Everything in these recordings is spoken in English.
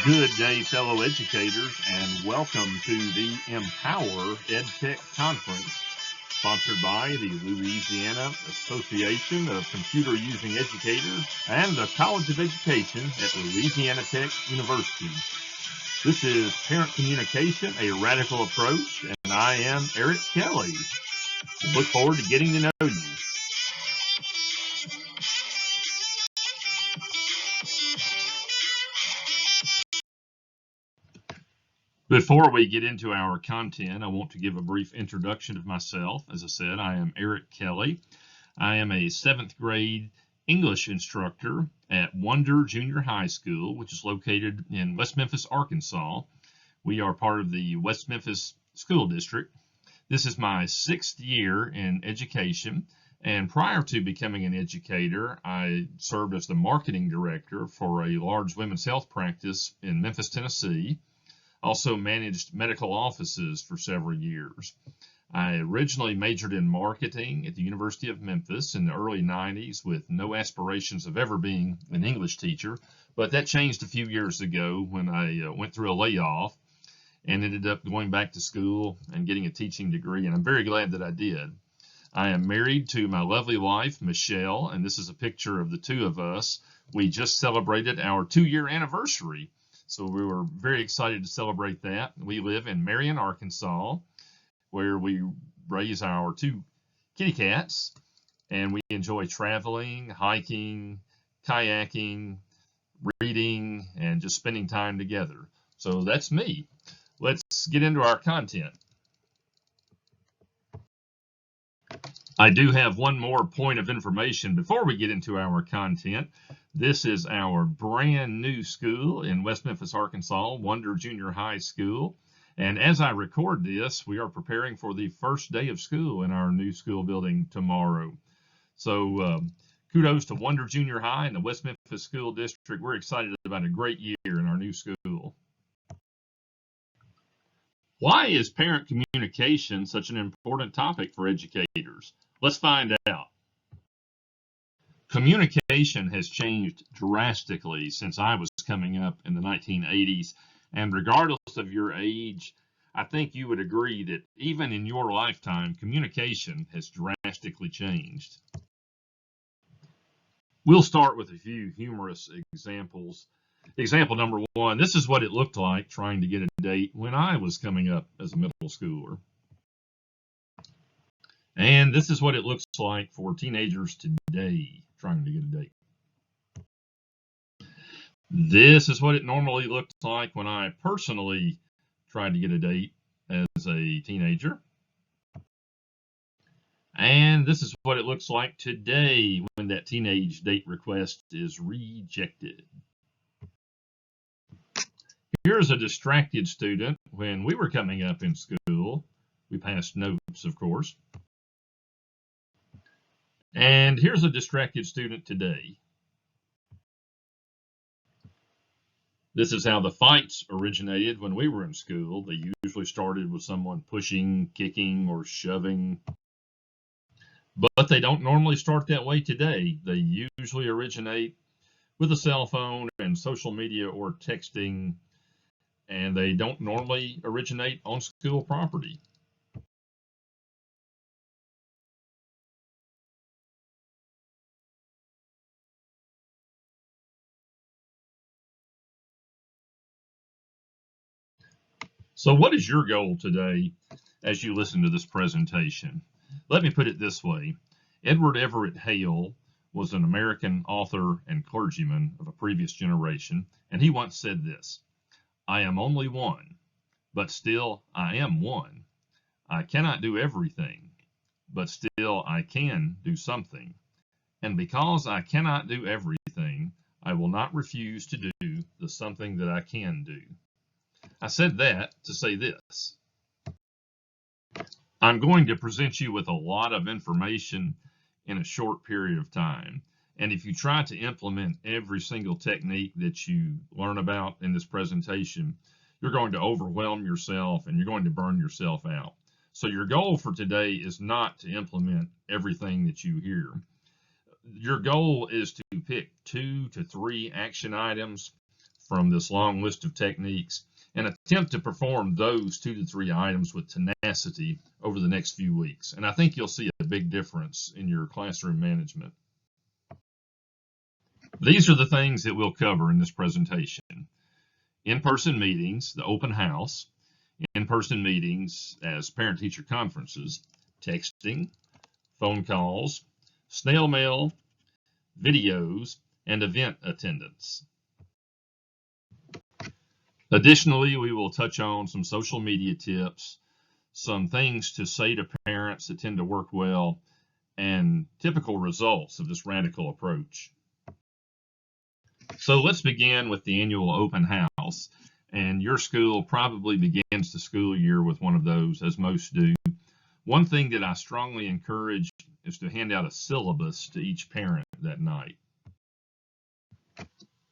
Good day, fellow educators, and welcome to the Empower EdTech Conference, sponsored by the Louisiana Association of Computer Using Educators and the College of Education at Louisiana Tech University. This is Parent Communication, a Radical Approach, and I am Eric Kelly. Look forward to getting to know you. Before we get into our content, I want to give a brief introduction of myself. As I said, I am Eric Kelly. I am a 7th grade English instructor at Wonder Junior High School, which is located in West Memphis, Arkansas. We are part of the West Memphis School District. This is my 6th year in education, and prior to becoming an educator, I served as the marketing director for a large women's health practice in Memphis, Tennessee. Also managed medical offices for several years. I originally majored in marketing at the University of Memphis in the early 90s with no aspirations of ever being an English teacher, but that changed a few years ago when I went through a layoff and ended up going back to school and getting a teaching degree, and I'm very glad that I did. I am married to my lovely wife, Michelle, and this is a picture of the two of us. We just celebrated our 2-year anniversary. So we were very excited to celebrate that. We live in Marion, Arkansas, where we raise our 2 kitty cats, and we enjoy traveling, hiking, kayaking, reading, and just spending time together. So that's me. Let's get into our content. I do have one more point of information before we get into our content. This is our brand new school in West Memphis, Arkansas, Wonder Junior High School. And as I record this, we are preparing for the first day of school in our new school building tomorrow. So kudos to Wonder Junior High and the West Memphis School District. We're excited about a great year in our new school. Why is parent communication such an important topic for educators? Let's find out. Communication has changed drastically since I was coming up in the 1980s, and regardless of your age, I think you would agree that even in your lifetime, communication has drastically changed. We'll start with a few humorous examples. Example number 1, this is what it looked like trying to get a date when I was coming up as a middle schooler. And this is what it looks like for teenagers today trying to get a date. This is what it normally looked like when I personally tried to get a date as a teenager. And this is what it looks like today when that teenage date request is rejected. Here's a distracted student when we were coming up in school. We passed notes, of course. And here's a distracted student today. This is how the fights originated when we were in school. They usually started with someone pushing, kicking, or shoving. But they don't normally start that way today. They usually originate with a cell phone and social media or texting, and they don't normally originate on school property. So what is your goal today as you listen to this presentation? Let me put it this way. Edward Everett Hale was an American author and clergyman of a previous generation, and he once said this: "I am only one, but still I am one. I cannot do everything, but still I can do something. And because I cannot do everything, I will not refuse to do the something that I can do." I said that to say this. I'm going to present you with a lot of information in a short period of time. And if you try to implement every single technique that you learn about in this presentation, you're going to overwhelm yourself and you're going to burn yourself out. So your goal for today is not to implement everything that you hear. Your goal is to pick 2 to 3 action items from this long list of techniques and attempt to perform those 2 to 3 items with tenacity over the next few weeks. And I think you'll see a big difference in your classroom management. These are the things that we'll cover in this presentation: in-person meetings, the open house, in-person meetings as parent-teacher conferences, texting, phone calls, snail mail, videos, and event attendance. Additionally, we will touch on some social media tips, some things to say to parents that tend to work well, and typical results of this radical approach. So let's begin with the annual open house. And your school probably begins the school year with one of those, as most do. One thing that I strongly encourage is to hand out a syllabus to each parent that night.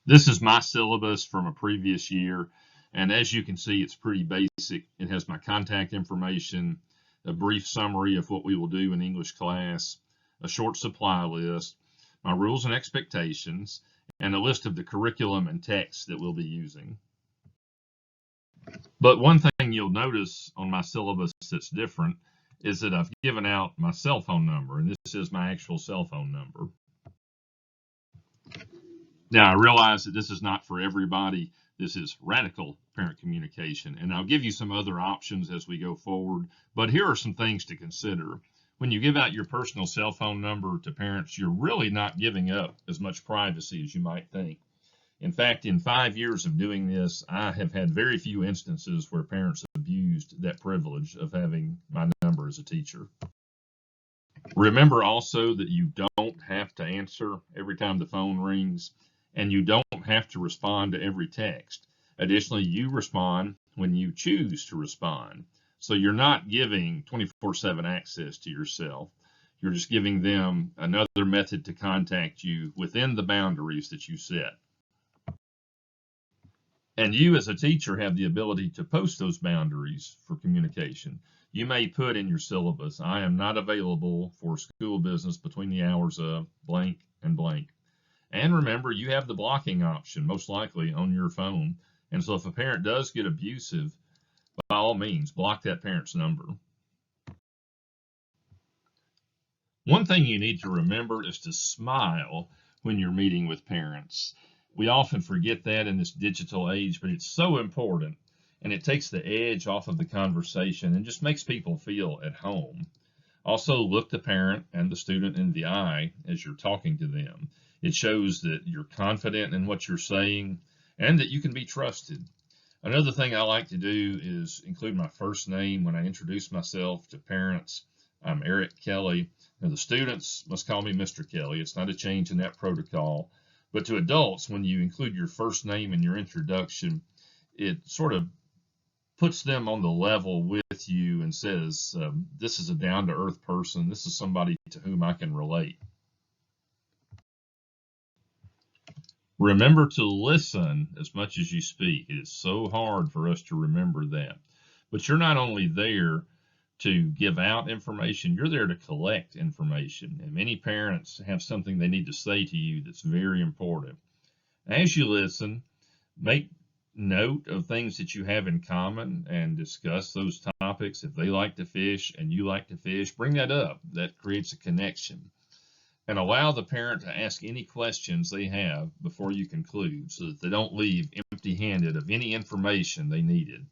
This is my syllabus from a previous year, and as you can see, it's pretty basic. It has my contact information, a brief summary of what we will do in English class, a short supply list, my rules and expectations, and a list of the curriculum and texts that we'll be using. But one thing you'll notice on my syllabus that's different is that I've given out my cell phone number, and this is my actual cell phone number. Now, I realize that this is not for everybody. This is radical parent communication, and I'll give you some other options as we go forward, but here are some things to consider. When you give out your personal cell phone number to parents, you're really not giving up as much privacy as you might think. In fact, in 5 years of doing this, I have had very few instances where parents abused that privilege of having my number as a teacher. Remember also that you don't have to answer every time the phone rings, and you don't have to respond to every text. Additionally, you respond when you choose to respond. So you're not giving 24/7 access to yourself. You're just giving them another method to contact you within the boundaries that you set. And you as a teacher have the ability to post those boundaries for communication. You may put in your syllabus, I am not available for school business between the hours of blank and blank. And remember, you have the blocking option, most likely on your phone. And so if a parent does get abusive, by all means, block that parent's number. One thing you need to remember is to smile when you're meeting with parents. We often forget that in this digital age, but it's so important, and it takes the edge off of the conversation and just makes people feel at home. Also, look the parent and the student in the eye as you're talking to them. It shows that you're confident in what you're saying and that you can be trusted. Another thing I like to do is include my first name when I introduce myself to parents. I'm Eric Kelly. Now, the students must call me Mr. Kelly. It's not a change in that protocol. But to adults, when you include your first name in your introduction, it sort of puts them on the level with you and says, this is a down-to-earth person. This is somebody to whom I can relate. Remember to listen as much as you speak. It is so hard for us to remember that. But you're not only there to give out information, you're there to collect information. And many parents have something they need to say to you that's very important. As you listen, make note of things that you have in common and discuss those topics. If they like to fish and you like to fish, bring that up. That creates a connection. And allow the parent to ask any questions they have before you conclude so that they don't leave empty-handed of any information they needed.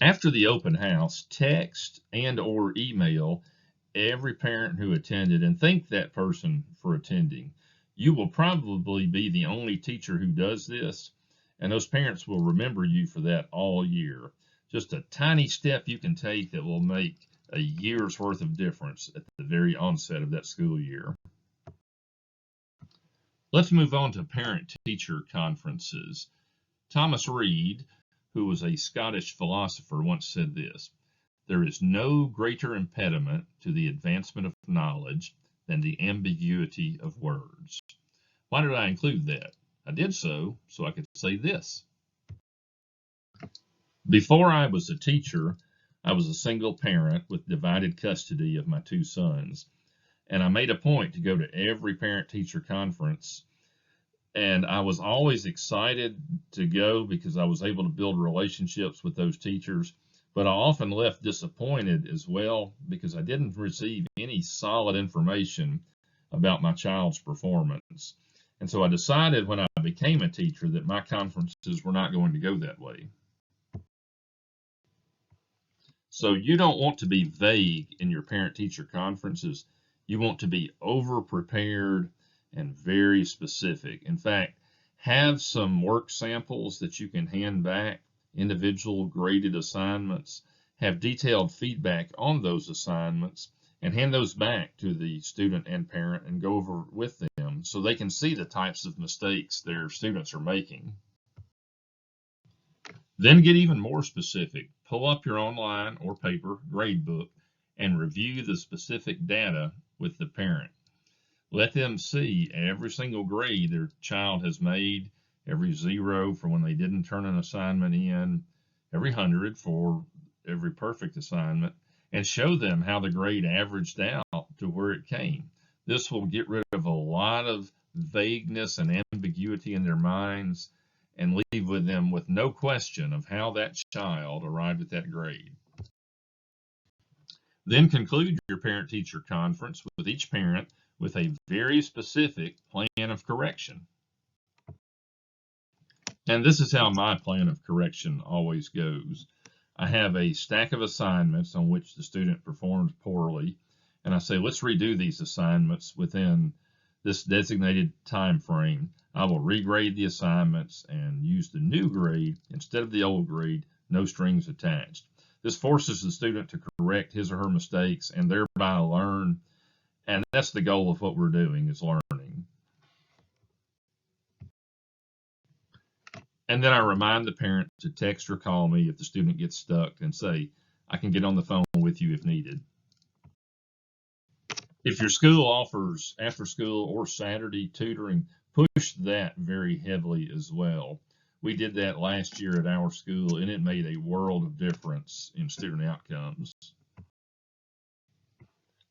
After the open house, text and/or email every parent who attended and thank that person for attending. You will probably be the only teacher who does this, and those parents will remember you for that all year. Just a tiny step you can take that will make a year's worth of difference at the very onset of that school year. Let's move on to parent-teacher conferences. Thomas Reid, who was a Scottish philosopher, once said this: there is no greater impediment to the advancement of knowledge than the ambiguity of words. Why did I include that? I did so I could say this. Before I was a teacher, I was a single parent with divided custody of my 2 sons, and I made a point to go to every parent-teacher conference And I was always excited to go because I was able to build relationships with those teachers. But I often left disappointed as well because I didn't receive any solid information about my child's performance. And so I decided when I became a teacher that my conferences were not going to go that way. So you don't want to be vague in your parent-teacher conferences. You want to be over-prepared and very specific. In fact, have some work samples that you can hand back, individual graded assignments, have detailed feedback on those assignments, and hand those back to the student and parent and go over with them so they can see the types of mistakes their students are making. Then get even more specific. Pull up your online or paper grade book and review the specific data with the parent. Let them see every single grade their child has made, every 0 for when they didn't turn an assignment in, every 100 for every perfect assignment, and show them how the grade averaged out to where it came. This will get rid of a lot of vagueness and ambiguity in their minds and leave with them with no question of how that child arrived at that grade. Then conclude your parent-teacher conference with each parent with a very specific plan of correction. And this is how my plan of correction always goes. I have a stack of assignments on which the student performed poorly, and I say, let's redo these assignments within this designated time frame. I will regrade the assignments and use the new grade instead of the old grade, no strings attached. This forces the student to correct his or her mistakes and thereby learn, and that's the goal of what we're doing, is learning. And then I remind the parent to text or call me if the student gets stuck and say, I can get on the phone with you if needed. If your school offers after school or Saturday tutoring, push that very heavily as well. We did that last year at our school, and it made a world of difference in student outcomes.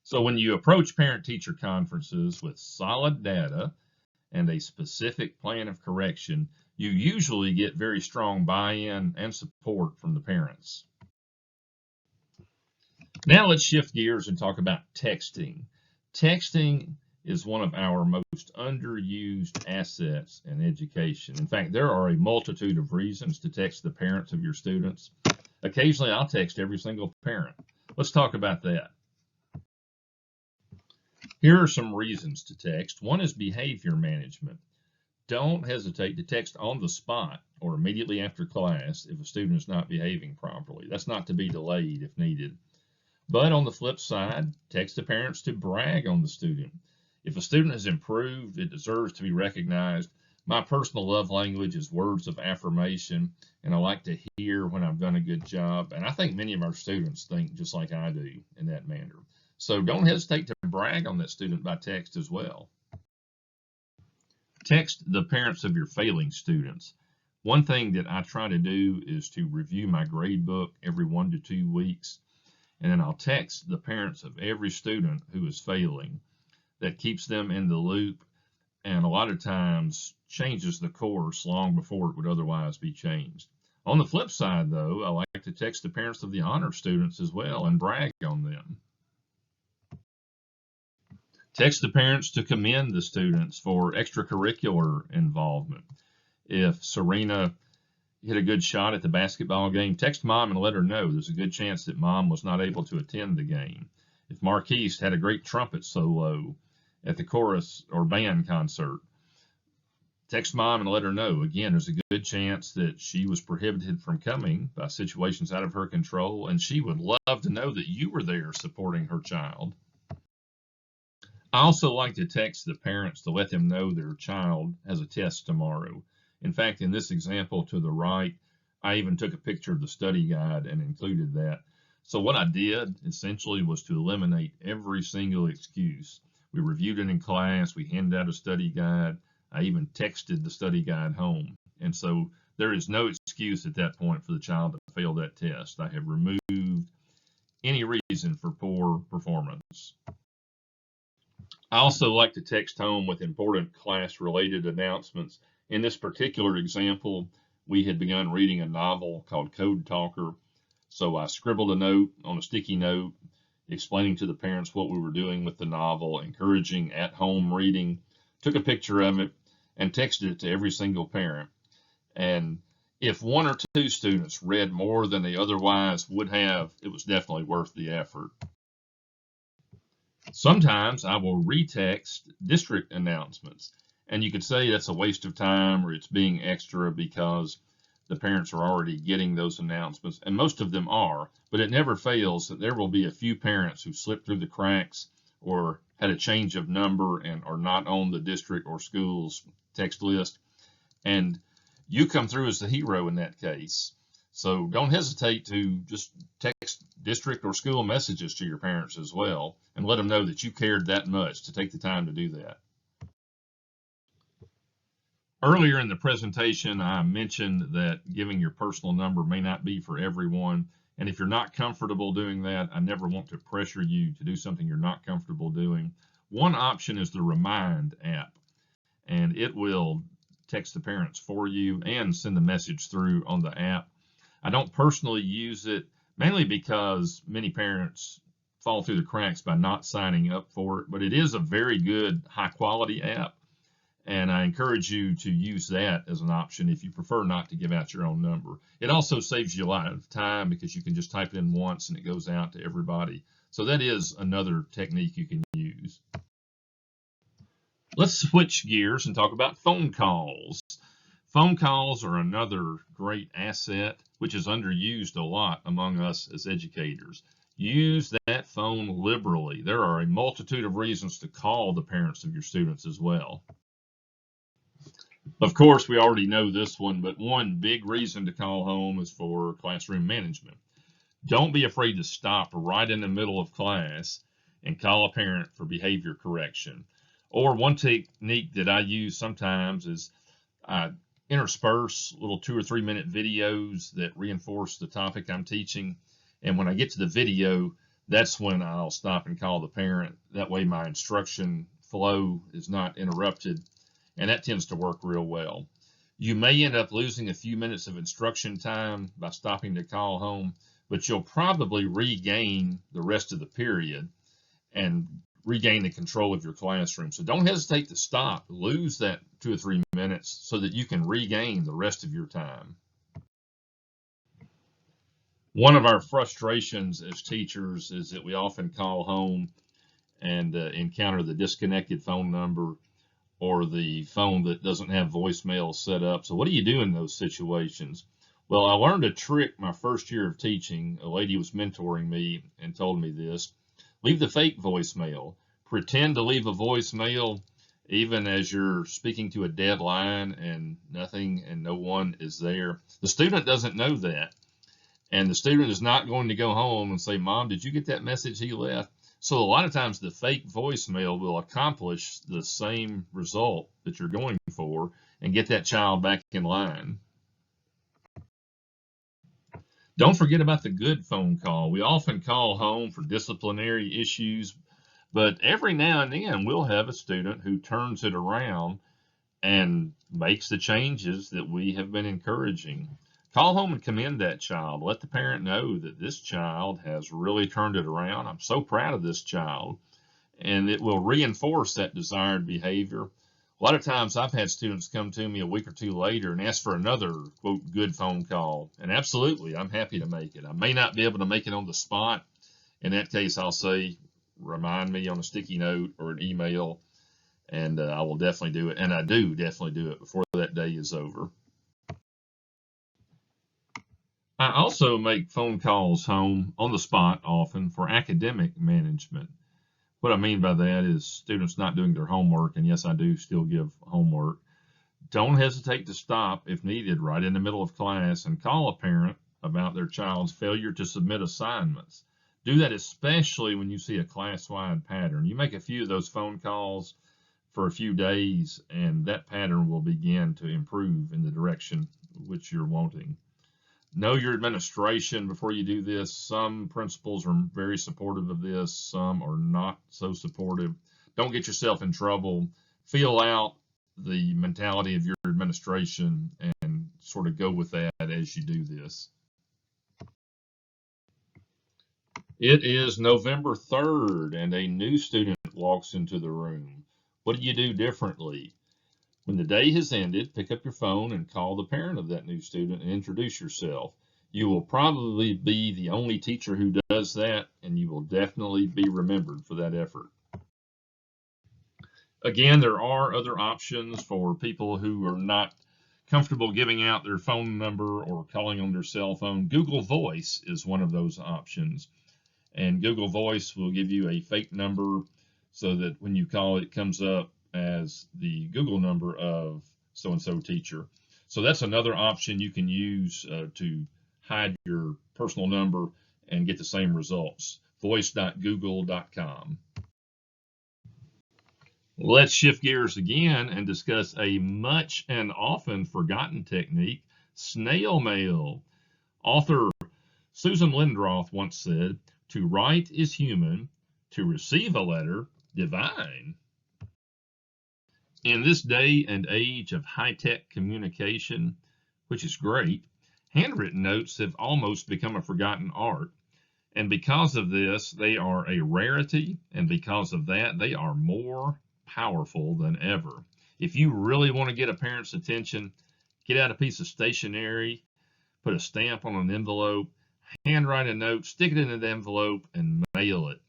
So when you approach parent-teacher conferences with solid data and a specific plan of correction, you usually get very strong buy-in and support from the parents. Now let's shift gears and talk about texting. Texting is one of our most underused assets in education. In fact, there are a multitude of reasons to text the parents of your students. Occasionally, I'll text every single parent. Let's talk about that. Here are some reasons to text. One is behavior management. Don't hesitate to text on the spot or immediately after class if a student is not behaving properly. That's not to be delayed if needed. But on the flip side, text the parents to brag on the student. If a student has improved, it deserves to be recognized. My personal love language is words of affirmation, and I like to hear when I've done a good job. And I think many of our students think just like I do in that manner. So don't hesitate to brag on that student by text as well. Text the parents of your failing students. One thing that I try to do is to review my grade book every 1 to 2 weeks. And then I'll text the parents of every student who is failing. That keeps them in the loop and a lot of times changes the course long before it would otherwise be changed. On the flip side, though, I like to text the parents of the honor students as well and brag on them. Text the parents to commend the students for extracurricular involvement. If Serena hit a good shot at the basketball game, text mom and let her know. There's a good chance that mom was not able to attend the game. If Marquise had a great trumpet solo at the chorus or band concert, text mom and let her know. Again, there's a good chance that she was prohibited from coming by situations out of her control, and she would love to know that you were there supporting her child. I also like to text the parents to let them know their child has a test tomorrow. In fact, in this example to the right, I even took a picture of the study guide and included that. So what I did essentially was to eliminate every single excuse. We reviewed it in class, we handed out a study guide, I even texted the study guide home. And so there is no excuse at that point for the child to fail that test. I have removed any reason for poor performance. I also like to text home with important class-related announcements. In this particular example, we had begun reading a novel called Code Talker, so I scribbled a note on a sticky note explaining to the parents what we were doing with the novel, encouraging at-home reading, took a picture of it, and texted it to every single parent. And if one or two students read more than they otherwise would have, it was definitely worth the effort. Sometimes I will retext district announcements, and you could say that's a waste of time or it's being extra because the parents are already getting those announcements, and most of them are, but it never fails that there will be a few parents who slip through the cracks or had a change of number and are not on the district or school's text list, and you come through as the hero in that case. So don't hesitate to just text district or school messages to your parents as well and let them know that you cared that much to take the time to do that. Earlier in the presentation, I mentioned that giving your personal number may not be for everyone. And if you're not comfortable doing that, I never want to pressure you to do something you're not comfortable doing. One option is the Remind app, and it will text the parents for you and send the message through on the app. I don't personally use it, mainly because many parents fall through the cracks by not signing up for it, but it is a very good, high-quality app, and I encourage you to use that as an option if you prefer not to give out your own number. It also saves you a lot of time because you can just type it in once and it goes out to everybody. So that is another technique you can use. Let's switch gears and talk about phone calls. Phone calls are another great asset, which is underused a lot among us as educators. Use that phone liberally. There are a multitude of reasons to call the parents of your students as well. Of course, we already know this one, but one big reason to call home is for classroom management. Don't be afraid to stop right in the middle of class and call a parent for behavior correction. Or one technique that I use sometimes is I intersperse little 2 or 3 minute videos that reinforce the topic I'm teaching. And when I get to the video, that's when I'll stop and call the parent. That way my instruction flow is not interrupted, and that tends to work real well. You may end up losing a few minutes of instruction time by stopping to call home, but you'll probably regain the rest of the period and regain the control of your classroom. So don't hesitate to stop, lose that 2 or 3 minutes so that you can regain the rest of your time. One of our frustrations as teachers is that we often call home and encounter the disconnected phone number or the phone that doesn't have voicemail set up. So what do you do in those situations? Well, I learned a trick my first year of teaching. A lady was mentoring me and told me this. Leave the fake voicemail. Pretend to leave a voicemail even as you're speaking to a dead line and nothing and no one is there. The student doesn't know that. And the student is not going to go home and say, Mom, did you get that message he left? So a lot of times the fake voicemail will accomplish the same result that you're going for and get that child back in line. Don't forget about the good phone call. We often call home for disciplinary issues, but every now and then we'll have a student who turns it around and makes the changes that we have been encouraging. Call home and commend that child. Let the parent know that this child has really turned it around. I'm so proud of this child. And it will reinforce that desired behavior. A lot of times I've had students come to me a week or two later and ask for another, quote, good phone call. And absolutely, I'm happy to make it. I may not be able to make it on the spot. In that case, I'll say, remind me on a sticky note or an email, and I will definitely do it. And I do definitely do it before that day is over. I also make phone calls home on the spot often for academic management. What I mean by that is students not doing their homework, and yes, I do still give homework. Don't hesitate to stop if needed right in the middle of class and call a parent about their child's failure to submit assignments. Do that especially when you see a class-wide pattern. You make a few of those phone calls for a few days, and that pattern will begin to improve in the direction which you're wanting. Know your administration before you do this. Some principals are very supportive of this, some are not so supportive. don't get yourself in trouble. Feel out the mentality of your administration and sort of go with that as you do this. It is November 3rd and a new student walks into the room. What do you do differently? When the day has ended, pick up your phone and call the parent of that new student and introduce yourself. You will probably be the only teacher who does that, and you will definitely be remembered for that effort. Again, there are other options for people who are not comfortable giving out their phone number or calling on their cell phone. Google Voice is one of those options. And Google Voice will give you a fake number so that when you call, it comes up as the Google number of so-and-so teacher. So that's another option you can use to hide your personal number and get the same results. voice.google.com. Let's shift gears again and discuss a much and often forgotten technique, snail mail. Author Susan Lindroth once said, "To write is human, to receive a letter, divine." In this day and age of high-tech communication, which is great, handwritten notes have almost become a forgotten art. And because of this, they are a rarity, and because of that, they are more powerful than ever. If you really want to get a parent's attention, get out a piece of stationery, put a stamp on an envelope, handwrite a note, stick it in an envelope, and mail it.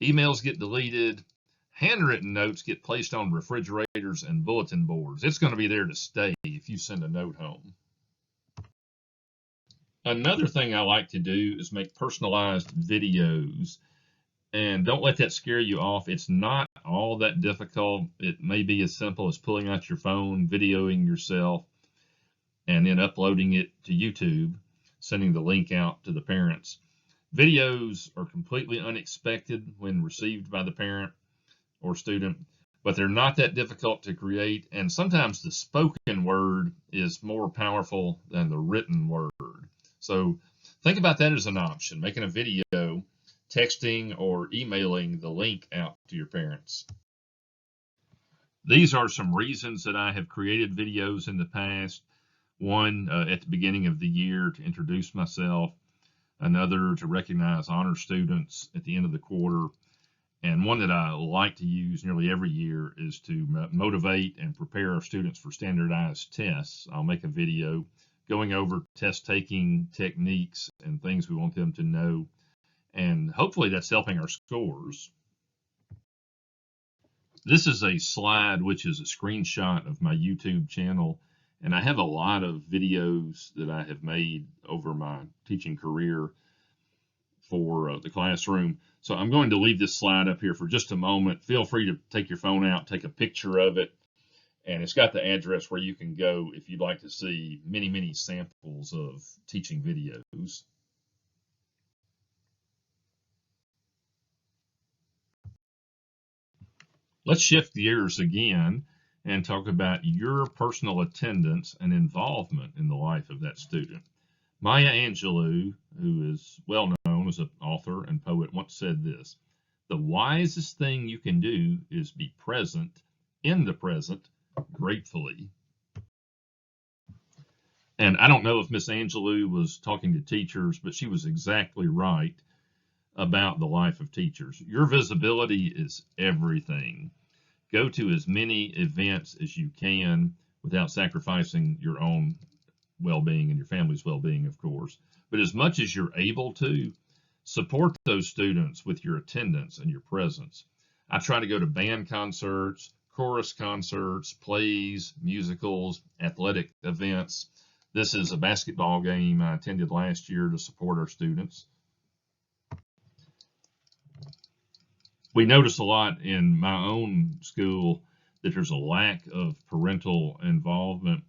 Emails get deleted. Handwritten notes get placed on refrigerators and bulletin boards. It's going to be there to stay if you send a note home. Another thing I like to do is make personalized videos. And don't let that scare you off. It's not all that difficult. It may be as simple as pulling out your phone, videoing yourself, and then uploading it to YouTube, sending the link out to the parents. Videos are completely unexpected when received by the parent or student, but they're not that difficult to create, and sometimes the spoken word is more powerful than the written word. So think about that as an option, making a video, texting or emailing the link out to your parents. These are some reasons that I have created videos in the past. One, at the beginning of the year to introduce myself. Another, to recognize honor students at the end of the quarter. And one that I like to use nearly every year is to motivate and prepare our students for standardized tests. I'll make a video going over test taking techniques and things we want them to know. And hopefully that's helping our scores. This is a slide which is a screenshot of my YouTube channel, and I have a lot of videos that I have made over my teaching career for the classroom. So I'm going to leave this slide up here for just a moment. Feel free to take your phone out, take a picture of it, and it's got the address where you can go if you'd like to see many, many samples of teaching videos. Let's shift gears again and talk about your personal attendance and involvement in the life of that student. Maya Angelou, who is well known as an author and poet, once said this: "The wisest thing you can do is be present in the present gratefully." And I don't know if Miss Angelou was talking to teachers, but she was exactly right about the life of teachers. Your visibility is everything. Go to as many events as you can without sacrificing your own well-being and your family's well-being, of course. But as much as you're able to, support those students with your attendance and your presence. I try to go to band concerts, chorus concerts, plays, musicals, athletic events. This is a basketball game I attended last year to support our students. We notice a lot in my own school that there's a lack of parental involvement,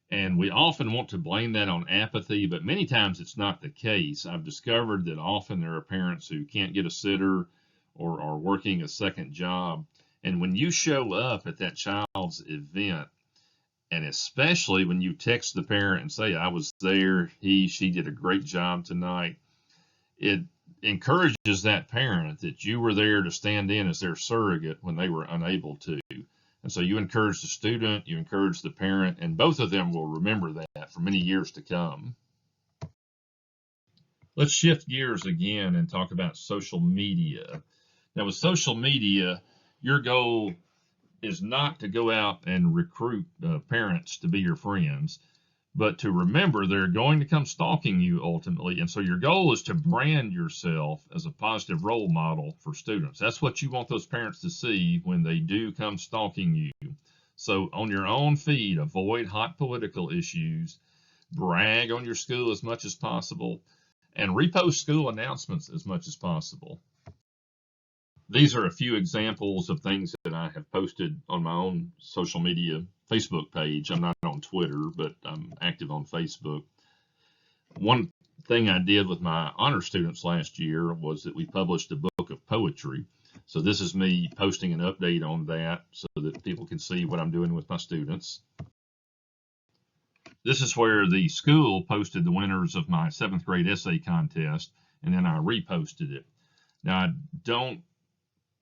and we often want to blame that on apathy, but many times it's not the case. I've discovered that often there are parents who can't get a sitter or are working a second job, and when you show up at that child's event, and especially when you text the parent and say, "I was there, she did a great job tonight," it encourages that parent that you were there to stand in as their surrogate when they were unable to. And so you encourage the student, you encourage the parent, and both of them will remember that for many years to come. Let's shift gears again and talk about social media. Now, with social media, your goal is not to go out and recruit parents to be your friends, but to remember they're going to come stalking you ultimately. And so your goal is to brand yourself as a positive role model for students. That's what you want those parents to see when they do come stalking you. So on your own feed, avoid hot political issues, brag on your school as much as possible, and repost school announcements as much as possible. These are a few examples of things that I have posted on my own social media Facebook page. I'm not on Twitter, but I'm active on Facebook. One thing I did with my honor students last year was that we published a book of poetry. So this is me posting an update on that so that people can see what I'm doing with my students. This is where the school posted the winners of my 7th grade essay contest, and then I reposted it. Now, I don't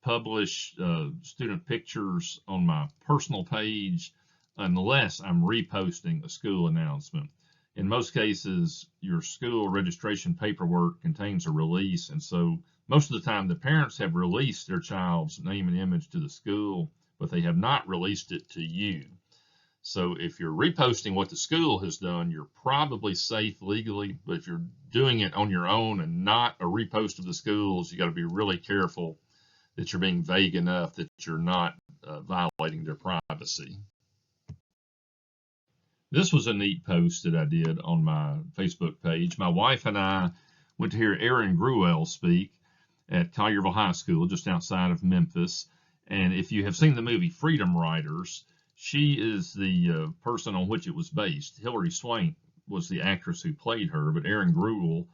publish student pictures on my personal page unless I'm reposting a school announcement. In most cases, your school registration paperwork contains a release, and so most of the time the parents have released their child's name and image to the school, but they have not released it to you. So if you're reposting what the school has done, you're probably safe legally, but if you're doing it on your own and not a repost of the schools, you got to be really careful that you're being vague enough that you're not violating their privacy. This was a neat post that I did on my Facebook page. My wife and I went to hear Aaron Gruel speak at Collierville High School just outside of Memphis. And if you have seen the movie Freedom Riders, she is the person on which it was based. Hilary Swank was the actress who played her, but Aaron Gruel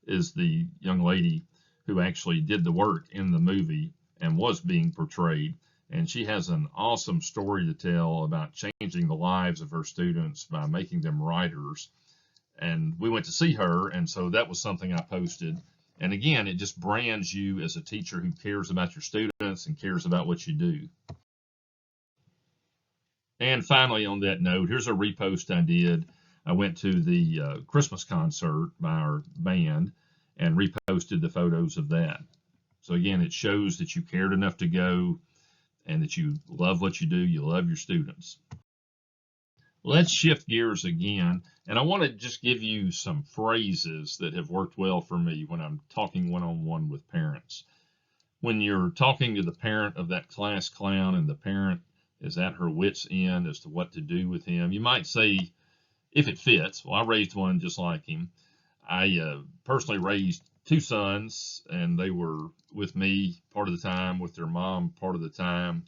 is the young lady who actually did the work in the movie and was being portrayed. And she has an awesome story to tell about changing the lives of her students by making them writers. And we went to see her, and so that was something I posted. And again, it just brands you as a teacher who cares about your students and cares about what you do. And finally, on that note, here's a repost I did. I went to the Christmas concert by our band and reposted the photos of that. So again, it shows that you cared enough to go and that you love what you do, you love your students. Let's shift gears again, and I want to just give you some phrases that have worked well for me when I'm talking one-on-one with parents. When you're talking to the parent of that class clown and the parent is at her wit's end as to what to do with him, you might say, if it fits, well, I raised one just like him. I personally raised 2 sons, and they were with me part of the time, with their mom part of the time,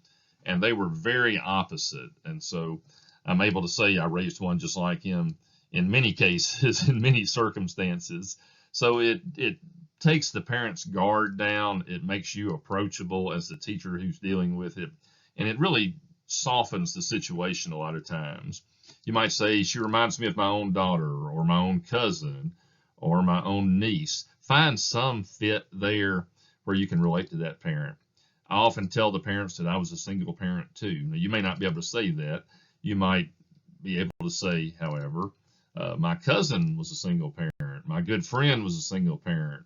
and they were very opposite. And so I'm able to say I raised one just like him in many cases, in many circumstances. So it takes the parent's guard down. It makes you approachable as the teacher who's dealing with it, and it really softens the situation a lot of times. You might say, she reminds me of my own daughter or my own cousin or my own niece. Find some fit there where you can relate to that parent. I often tell the parents that I was a single parent too. Now, you may not be able to say that. You might be able to say, however, my cousin was a single parent. My good friend was a single parent.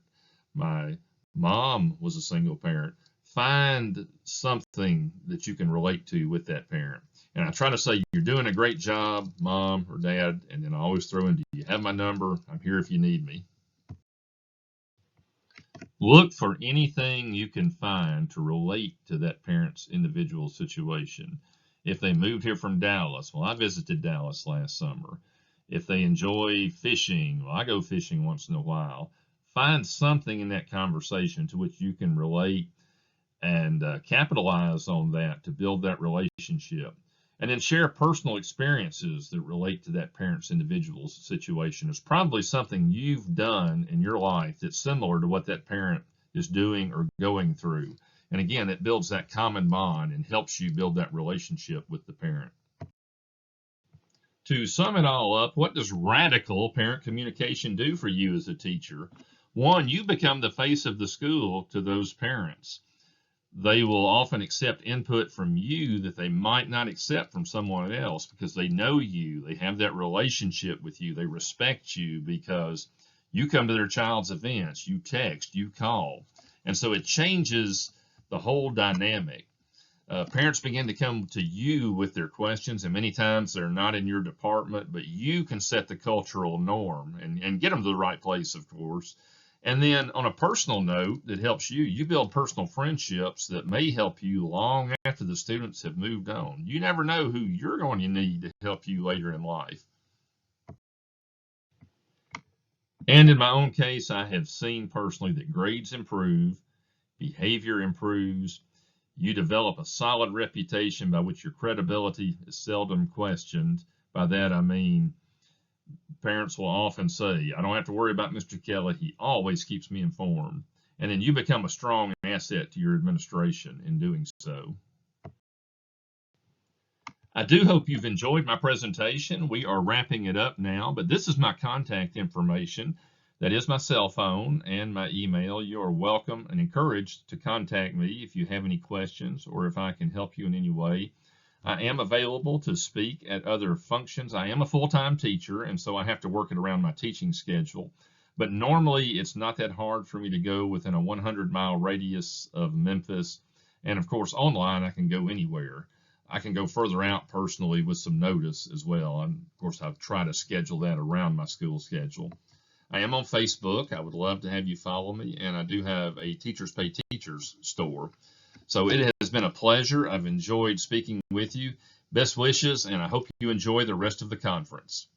My mom was a single parent. Find something that you can relate to with that parent. And I try to say, you're doing a great job, mom or dad, and then I always throw in, do you have my number? I'm here if you need me. Look for anything you can find to relate to that parent's individual situation. If they moved here from Dallas, well, I visited Dallas last summer. If they enjoy fishing, well, I go fishing once in a while. Find something in that conversation to which you can relate and capitalize on that to build that relationship. And then share personal experiences that relate to that parent's individual situation. There's probably something you've done in your life that's similar to what that parent is doing or going through. And again, it builds that common bond and helps you build that relationship with the parent. To sum it all up, what does radical parent communication do for you as a teacher? One, you become the face of the school to those parents. They will often accept input from you that they might not accept from someone else because they know you, they have that relationship with you, they respect you because you come to their child's events, you text, you call. And so it changes the whole dynamic. Parents begin to come to you with their questions, and many times they're not in your department, but you can set the cultural norm and get them to the right place, of course. And then on a personal note that helps you, you build personal friendships that may help you long after the students have moved on. You never know who you're going to need to help you later in life. And in my own case, I have seen personally that grades improve, behavior improves, you develop a solid reputation by which your credibility is seldom questioned. By that I mean parents will often say, I don't have to worry about Mr. Kelly. He always keeps me informed. And then you become a strong asset to your administration in doing so. I do hope you've enjoyed my presentation. We are wrapping it up now, but this is my contact information. That is my cell phone and my email. You are welcome and encouraged to contact me if you have any questions or if I can help you in any way. I am available to speak at other functions. I am a full-time teacher, and so I have to work it around my teaching schedule. But normally, it's not that hard for me to go within a 100-mile radius of Memphis. And of course, online, I can go anywhere. I can go further out personally with some notice as well. And of course, I've tried to schedule that around my school schedule. I am on Facebook. I would love to have you follow me. And I do have a Teachers Pay Teachers store. So it has been a pleasure. I've enjoyed speaking with you. Best wishes, and I hope you enjoy the rest of the conference.